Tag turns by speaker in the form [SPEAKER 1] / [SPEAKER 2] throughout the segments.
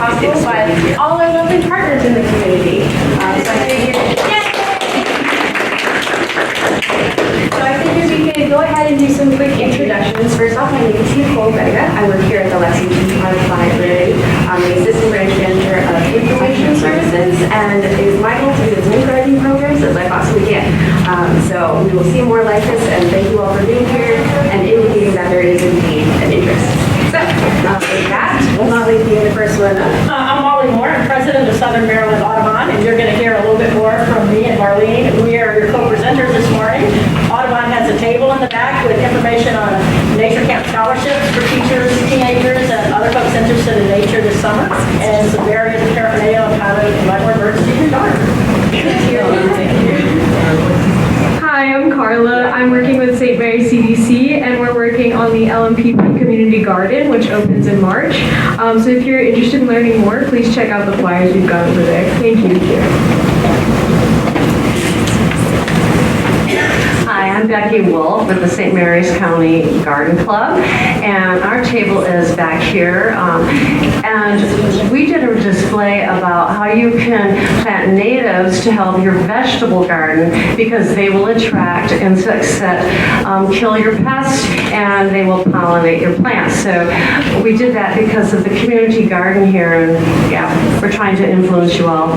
[SPEAKER 1] possible by all our lovely partners in the community. So I figured we could go ahead and do some quick introductions. First off, my name is Nicole Vega. I work here at the Lexington Park Library. I'm the Assistant Branch Manager of Information Services, and it is my goal to do as many gardening programs as I possibly can. So we will see more like this, and thank you all for being here and indicating that there is indeed an interest. So, with that, Molly being the first one up.
[SPEAKER 2] I'm Molly Moore. I'm president of Southern Maryland Audubon, and you're going to hear a little bit more from me and Marlene. We are your co-presenters this morning. Audubon has a table in the back with information on nature camp scholarships for teachers, teenagers, and other folks interested in nature this summer, and some various paraphernalia on how to invite more birds to your garden.
[SPEAKER 3] Hi, I'm Carla. I'm working with St. Mary CDC, and we're working on the LMP Community Garden, which opens in March. So if you're interested in learning more, please check out the flyers we've got over there. Thank you.
[SPEAKER 4] Hi, I'm Becky Wolf with the St. Mary's County Garden Club, and our table is back here. And we did a display about how you can plant natives to help your vegetable garden, because they will attract insects that kill your pests, and they will pollinate your plants. So we did that because of the community garden here, and yeah, we're trying to influence you all.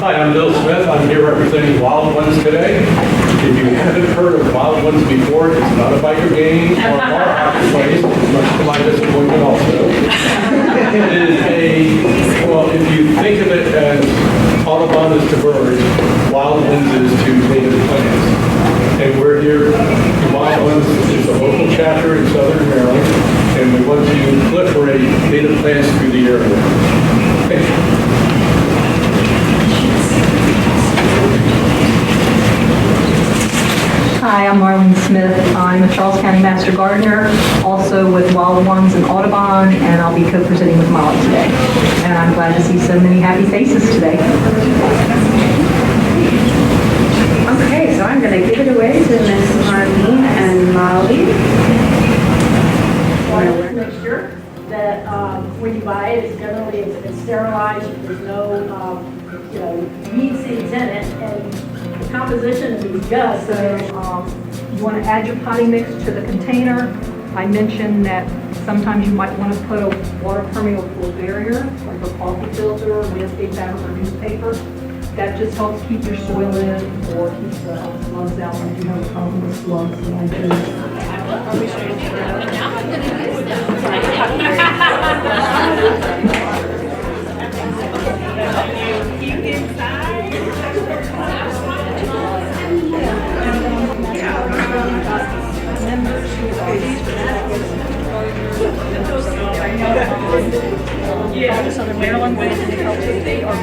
[SPEAKER 5] Hi, I'm Bill Smith. I'm here representing Wild Ones today. If you haven't heard of Wild Ones before, it's not a biker game or a bar hockey place, much to my disappointment also. It is well, if you think of it as Audubon is to birds, Wild Ones is to native plants. And we're here, Wild Ones is a local chapter in Southern Maryland, and we want to proliferate native plants through the area. Thank you.
[SPEAKER 6] Hi, I'm Marlene Smith. I'm a Charles County Master Gardener, also with Wild Ones and Audubon, and I'll be co-presenting with Molly today. And I'm glad to see so many happy faces today.
[SPEAKER 1] Okay, so I'm going to give it away to Miss Marlene and Molly.
[SPEAKER 2] Water mixture that when you buy it, it's generally it's sterilized. There's no weed seeds in it, and the composition is just so.
[SPEAKER 6] You want to add your potting mix to the container. I mentioned that sometimes you might want to put a water permeable barrier, like a coffee filter, landscape fabric, or newspaper. That just helps keep your soil in, or keeps the slugs out when you have a problem with slugs and
[SPEAKER 2] Southern Maryland, they are